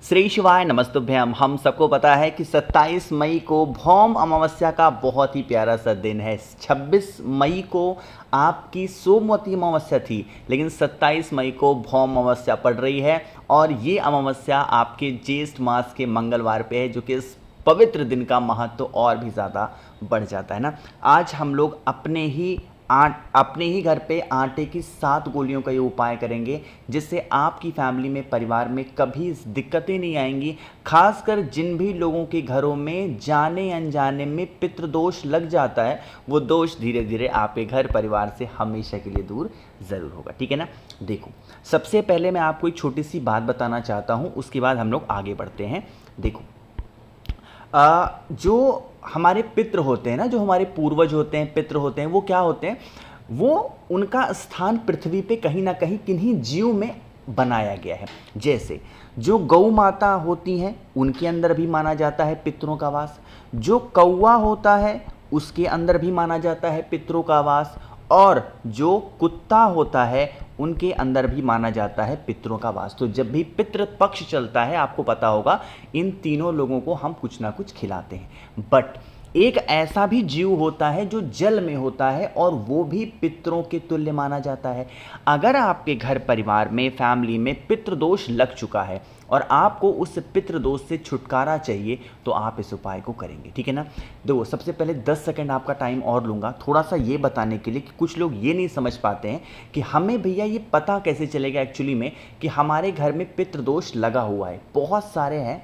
श्री शिवाय नमस्तुभ्यम। हम सबको पता है कि 27 मई को भौम अमावस्या का बहुत ही प्यारा सा दिन है। 26 मई को आपकी सोमवती अमावस्या थी, लेकिन 27 मई को भौम अमावस्या पड़ रही है और ये अमावस्या आपके ज्येष्ठ मास के मंगलवार पे है, जो कि इस पवित्र दिन का महत्व और भी ज़्यादा बढ़ जाता है ना। आज हम लोग अपने ही घर पे आटे की 7 गोलियों का ये उपाय करेंगे, जिससे आपकी फैमिली में, परिवार में कभी दिक्कतें नहीं आएंगी। खासकर जिन भी लोगों के घरों में जाने अनजाने में पितृदोष लग जाता है, वो दोष धीरे धीरे आपके घर परिवार से हमेशा के लिए दूर ज़रूर होगा। ठीक है ना। देखो, सबसे पहले मैं आपको एक छोटी सी बात बताना चाहता हूँ, उसके बाद हम लोग आगे बढ़ते हैं। देखो, जो हमारे पितृ होते हैं ना, जो हमारे पूर्वज होते हैं, पितृ होते हैं, वो क्या होते हैं, वो उनका स्थान पृथ्वी पे कहीं ना कहीं किन्हीं जीव में बनाया गया है। जैसे जो गौ माता होती हैं, उनके अंदर भी माना जाता है पितरों का वास। जो कौवा होता है, उसके अंदर भी माना जाता है पितरों का वास। और जो कुत्ता होता है, उनके अंदर भी माना जाता है पितरों का वास। तो जब भी पितृ पक्ष चलता है, आपको पता होगा, इन तीनों लोगों को हम कुछ ना कुछ खिलाते हैं। बट एक ऐसा भी जीव होता है जो जल में होता है, और वो भी पितरों के तुल्य माना जाता है। अगर आपके घर परिवार में, फैमिली में पितृदोष लग चुका है और आपको उस पितृदोष से छुटकारा चाहिए, तो आप इस उपाय को करेंगे। ठीक है ना। देखो, सबसे पहले 10 सेकंड आपका टाइम और लूँगा, थोड़ा सा ये बताने के लिए कि कुछ लोग ये नहीं समझ पाते हैं कि हमें भैया ये पता कैसे चलेगा एक्चुअली में कि हमारे घर में पितृदोष लगा हुआ है। बहुत सारे हैं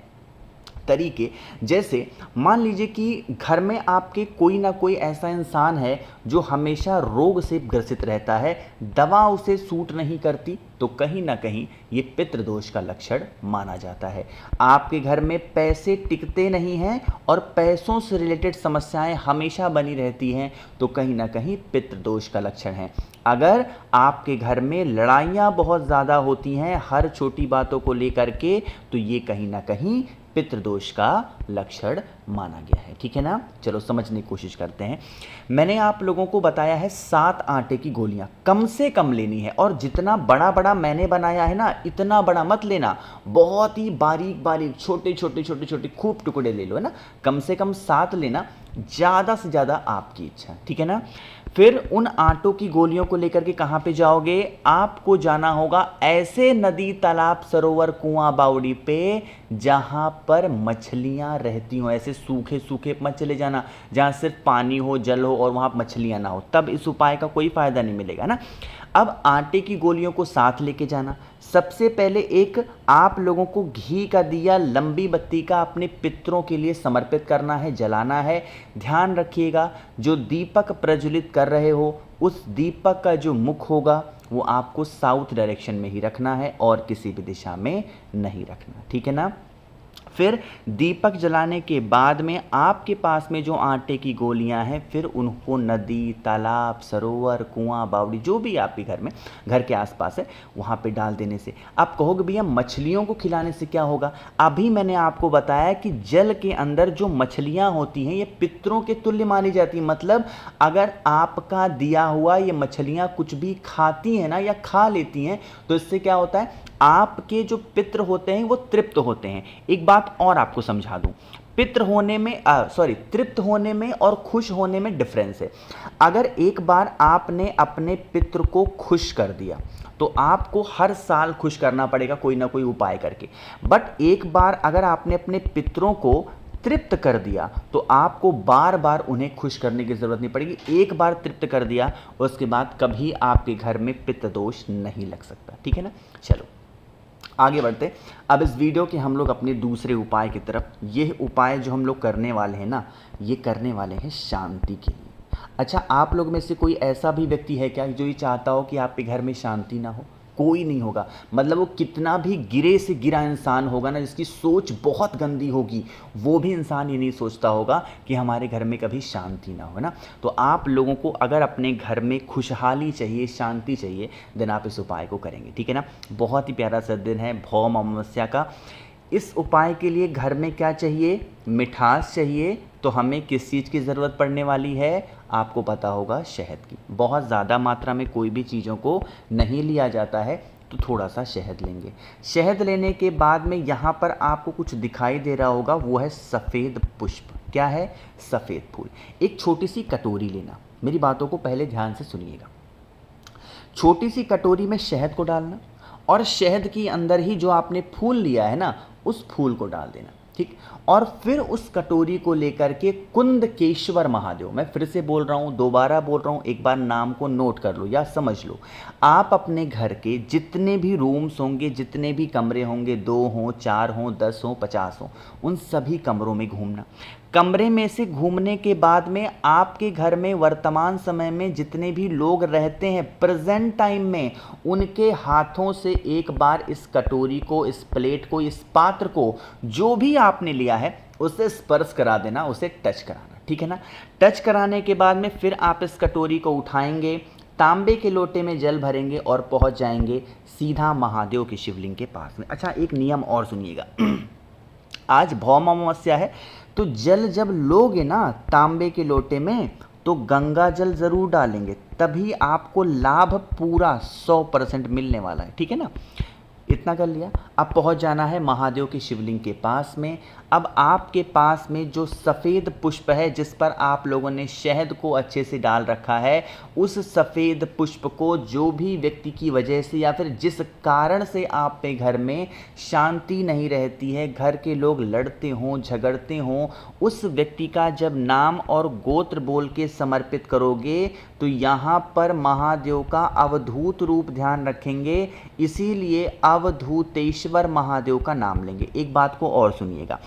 तरीके। जैसे मान लीजिए कि घर में आपके कोई ना कोई ऐसा इंसान है जो हमेशा रोग से ग्रसित रहता है, दवा उसे सूट नहीं करती, तो कहीं ना कहीं ये पितृदोष का लक्षण माना जाता है। आपके घर में पैसे टिकते नहीं हैं और पैसों से रिलेटेड समस्याएं हमेशा बनी रहती हैं, तो कहीं ना कहीं पितृदोष का लक्षण है। अगर आपके घर में लड़ाइयाँ बहुत ज़्यादा होती हैं हर छोटी बातों को लेकर के, तो ये कहीं ना कहीं पितृदोष का लक्षण माना गया है। ठीक है ना। चलो समझने की कोशिश करते हैं। मैंने आप लोगों को बताया है 7 आटे की गोलियां कम से कम लेनी है, और जितना बड़ा बड़ा मैंने बनाया है ना, इतना बड़ा मत लेना, बहुत ही बारीक बारीक छोटे छोटे छोटे छोटे खूब टुकड़े ले लो, है ना। कम से कम 7 लेना, ज़्यादा से ज़्यादा आपकी इच्छा। ठीक है ना। फिर उन आटों की गोलियों को लेकर के कहाँ पे जाओगे? आपको जाना होगा ऐसे नदी, तालाब, सरोवर, कुआं, बावड़ी पे जहाँ पर मछलियाँ रहती हों। ऐसे सूखे सूखे मत चले जाना जहाँ सिर्फ पानी हो, जल हो और वहाँ मछलियाँ ना हो, तब इस उपाय का कोई फ़ायदा नहीं मिलेगा ना। अब आटे की गोलियों को साथ लेके जाना। सबसे पहले एक आप लोगों को घी का दिया, लंबी बत्ती का, अपने पितरों के लिए समर्पित करना है, जलाना है। ध्यान रखिएगा, जो दीपक प्रज्वलित कर रहे हो, उस दीपक का जो मुख होगा वो आपको साउथ डायरेक्शन में ही रखना है और किसी भी दिशा में नहीं रखना। ठीक है ना। फिर दीपक जलाने के बाद में आपके पास में जो आटे की गोलियां हैं, फिर उनको नदी, तालाब, सरोवर, कुआं, बावड़ी, जो भी आपके घर में, घर के आसपास है, वहां पे डाल देने से, आप कहोगे भैया मछलियों को खिलाने से क्या होगा? अभी मैंने आपको बताया कि जल के अंदर जो मछलियां होती हैं, ये पितरों के तुल्य मानी जाती है। मतलब अगर आपका दिया हुआ ये मछलियां कुछ भी खाती हैं ना, या खा लेती हैं, तो इससे क्या होता है, आपके जो पितृ होते हैं वो तृप्त होते हैं। एक बात और आपको समझा दूं, पितृ होने में तृप्त होने में और खुश होने में डिफरेंस है। अगर एक बार आपने अपने पितृ को खुश कर दिया, तो आपको हर साल खुश करना पड़ेगा कोई ना कोई उपाय करके। बट एक बार अगर आपने अपने पितरों को तृप्त कर दिया, तो आपको बार बार उन्हें खुश करने की जरूरत नहीं पड़ेगी। एक बार तृप्त कर दिया, उसके बाद कभी आपके घर में पितृदोष नहीं लग सकता। ठीक है ना। चलो आगे बढ़ते। अब इस वीडियो के हम लोग अपने दूसरे उपाय की तरफ। ये उपाय जो हम लोग करने वाले हैं ना, ये करने वाले हैं शांति के लिए। अच्छा, आप लोग में से कोई ऐसा भी व्यक्ति है क्या जो ये चाहता हो कि आपके घर में शांति ना हो? कोई नहीं होगा। मतलब वो कितना भी गिरे से गिरा इंसान होगा ना, जिसकी सोच बहुत गंदी होगी, वो भी इंसान ये नहीं सोचता होगा कि हमारे घर में कभी शांति ना हो ना। तो आप लोगों को अगर अपने घर में खुशहाली चाहिए, शांति चाहिए, देन आप इस उपाय को करेंगे। ठीक है ना। बहुत ही प्यारा सा दिन है भौम अमावस्या का। इस उपाय के लिए घर में क्या चाहिए? मिठास चाहिए। तो हमें किस चीज़ की ज़रूरत पड़ने वाली है? आपको पता होगा, शहद की। बहुत ज़्यादा मात्रा में कोई भी चीज़ों को नहीं लिया जाता है, तो थोड़ा सा शहद लेंगे। शहद लेने के बाद में यहाँ पर आपको कुछ दिखाई दे रहा होगा, वो है सफ़ेद पुष्प। क्या है? सफ़ेद फूल। एक छोटी सी कटोरी लेना, मेरी बातों को पहले ध्यान से सुनिएगा। छोटी सी कटोरी में शहद को डालना और शहद के अंदर ही जो आपने फूल लिया है ना, उस फूल को डाल देना, ठीक। और फिर उस कटोरी को लेकर के कुंदकेश्वर महादेव, मैं फिर से बोल रहा हूँ, दोबारा बोल रहा हूँ, एक बार नाम को नोट कर लो या समझ लो। आप अपने घर के जितने भी रूम्स होंगे, जितने भी कमरे होंगे, 2 हों, 4 हों, 10 हों, 50 हों, उन सभी कमरों में घूमना। कमरे में से घूमने के बाद में आपके घर में वर्तमान समय में जितने भी लोग रहते हैं प्रेजेंट टाइम में, उनके हाथों से एक बार इस कटोरी को, इस प्लेट को, इस पात्र को, जो भी आपने लिया है उसे स्पर्श करा देना, उसे टच कराना, ठीक है ना। टच कराने के बाद में फिर आप इस कटोरी को उठाएंगे, तांबे के लोटे में जल भरेंगे और पहुंच जाएंगे सीधा महादेव के शिवलिंग के पास में। अच्छा, एक नियम और सुनिएगा। आज भौम अमावस्या है, तो जल जब लोगे ना तांबे के लोटे में, तो गंगा जल ज़रूर डालेंगे, तभी आपको लाभ पूरा 100% मिलने वाला है, ठीक है ना। इतना कर लिया, अब पहुंच जाना है महादेव के शिवलिंग के पास में। अब आपके पास में जो सफ़ेद पुष्प है, जिस पर आप लोगों ने शहद को अच्छे से डाल रखा है, उस सफ़ेद पुष्प को जो भी व्यक्ति की वजह से या फिर जिस कारण से आप पे घर में शांति नहीं रहती है, घर के लोग लड़ते हों, झगड़ते हों, उस व्यक्ति का जब नाम और गोत्र बोल के समर्पित करोगे, तो यहाँ पर महादेव का अवधूत रूप ध्यान रखेंगे, इसीलिए अवधूतेश्वर महादेव का नाम लेंगे। एक बात को और सुनिएगा,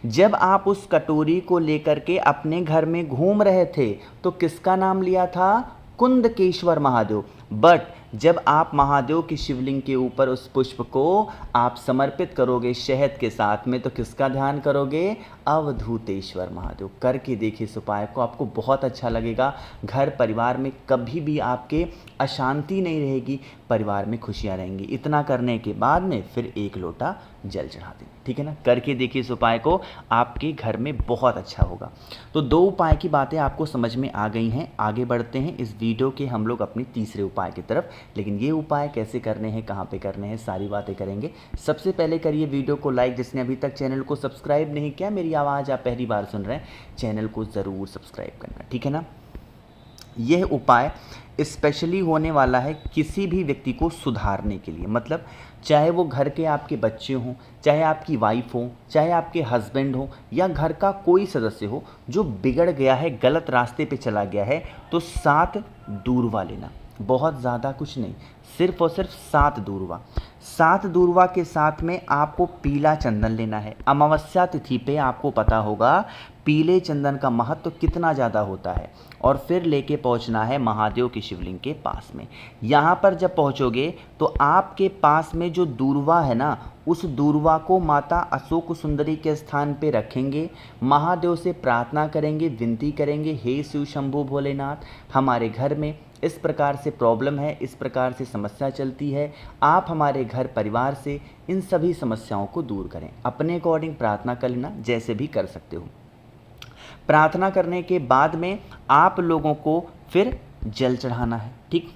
जब आप उस कटोरी को लेकर के अपने घर में घूम रहे थे तो किसका नाम लिया था? कुंदकेश्वर महादेव। बट जब आप महादेव की शिवलिंग के ऊपर उस पुष्प को आप समर्पित करोगे शहद के साथ में, तो किसका ध्यान करोगे? अवधूतेश्वर महादेव। करके देखिए इस उपाय को, आपको बहुत अच्छा लगेगा। घर परिवार में कभी भी आपके अशांति नहीं रहेगी, परिवार में खुशियाँ रहेंगी। इतना करने के बाद में फिर 1 लोटा जल चढ़ा दें, ठीक है ना। करके देखिए इस उपाय को, आपके घर में बहुत अच्छा होगा। तो 2 उपाय की बातें आपको समझ में आ गई हैं। आगे बढ़ते हैं इस वीडियो के हम लोग अपने तीसरे उपाय की तरफ। लेकिन ये उपाय कैसे करने हैं, कहाँ पे करने हैं, सारी बातें करेंगे। सबसे पहले करिए वीडियो को लाइक, जिसने अभी तक चैनल को सब्सक्राइब नहीं किया, मेरी आवाज़ आप पहली बार सुन रहे हैं, चैनल को ज़रूर सब्सक्राइब करना, ठीक है ना। यह उपाय स्पेशली होने वाला है किसी भी व्यक्ति को सुधारने के लिए, मतलब चाहे वो घर के आपके बच्चे हों, चाहे आपकी वाइफ हो, चाहे आपके हस्बैंड हो, या घर का कोई सदस्य हो जो बिगड़ गया है, गलत रास्ते पे चला गया है, तो 7 दूर्वा लेना। बहुत ज़्यादा कुछ नहीं, सिर्फ और सिर्फ 7 दूर्वा। 7 दूर्वा के साथ में आपको पीला चंदन लेना है। अमावस्या तिथि पे आपको पता होगा पीले चंदन का महत्व कितना ज़्यादा होता है। और फिर लेके पहुंचना है महादेव के शिवलिंग के पास में। यहाँ पर जब पहुँचोगे तो आपके पास में जो दूर्वा है ना, उस दूर्वा को माता अशोक सुंदरी के स्थान पे रखेंगे, महादेव से प्रार्थना करेंगे, विनती करेंगे, हे शिव शंभु भोलेनाथ, हमारे घर में इस प्रकार से प्रॉब्लम है, इस प्रकार से समस्या चलती है, आप हमारे घर परिवार से इन सभी समस्याओं को दूर करें। अपने अकॉर्डिंग प्रार्थना कर लेना, जैसे भी कर सकते हो। प्रार्थना करने के बाद में आप लोगों को फिर जल चढ़ाना है, ठीक।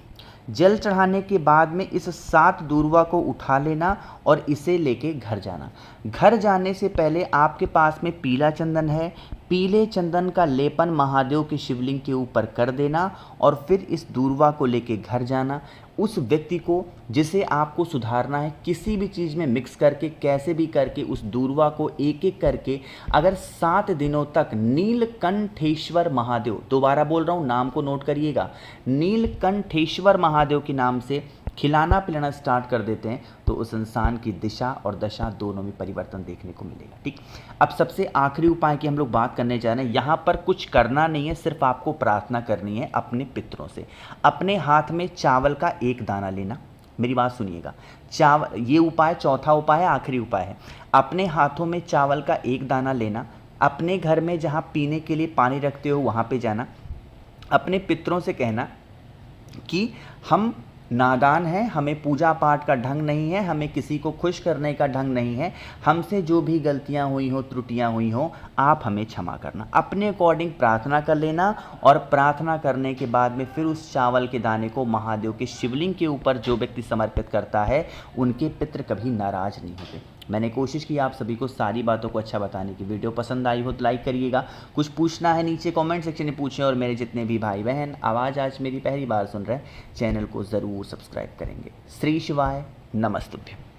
जल चढ़ाने के बाद में इस 7 दूर्वा को उठा लेना और इसे लेके घर जाना। घर जाने से पहले आपके पास में पीला चंदन है, पीले चंदन का लेपन महादेव के शिवलिंग के ऊपर कर देना और फिर इस दूर्वा को लेके घर जाना। उस व्यक्ति को जिसे आपको सुधारना है, किसी भी चीज़ में मिक्स करके, कैसे भी करके उस दूर्वा को एक एक करके अगर 7 दिनों तक नीलकंठेश्वर महादेव, दोबारा बोल रहा हूँ, नाम को नोट करिएगा, नीलकंठेश्वर महादेव के नाम से खिलाना पिलाना स्टार्ट कर देते हैं, तो उस इंसान की दिशा और दशा दोनों में परिवर्तन देखने को मिलेगा, ठीक। अब सबसे आखिरी उपाय की हम लोग बात करने जा रहे हैं। यहाँ पर कुछ करना नहीं है, सिर्फ आपको प्रार्थना करनी है अपने पितरों से। अपने हाथ में चावल का 1 दाना लेना, मेरी बात सुनिएगा। चावल, ये उपाय चौथा उपाय है, आखिरी उपाय है। अपने हाथों में चावल का 1 दाना लेना, अपने घर में जहाँ पीने के लिए पानी रखते हो वहाँ पे जाना, अपने पितरों से कहना कि हम नादान हैं, हमें पूजा पाठ का ढंग नहीं है, हमें किसी को खुश करने का ढंग नहीं है, हमसे जो भी गलतियां हुई हो, त्रुटियां हुई हो, आप हमें क्षमा करना। अपने अकॉर्डिंग प्रार्थना कर लेना और प्रार्थना करने के बाद में फिर उस चावल के दाने को महादेव के शिवलिंग के ऊपर जो व्यक्ति समर्पित करता है, उनके पितृ कभी नाराज नहीं होते। मैंने कोशिश की आप सभी को सारी बातों को अच्छा बताने की। वीडियो पसंद आई हो तो लाइक करिएगा, कुछ पूछना है नीचे कमेंट सेक्शन में पूछें, और मेरे जितने भी भाई बहन आवाज़ आज मेरी पहली बार सुन रहे हैं, चैनल को ज़रूर सब्सक्राइब करेंगे। श्री शिवाय नमस्तुभ्यं।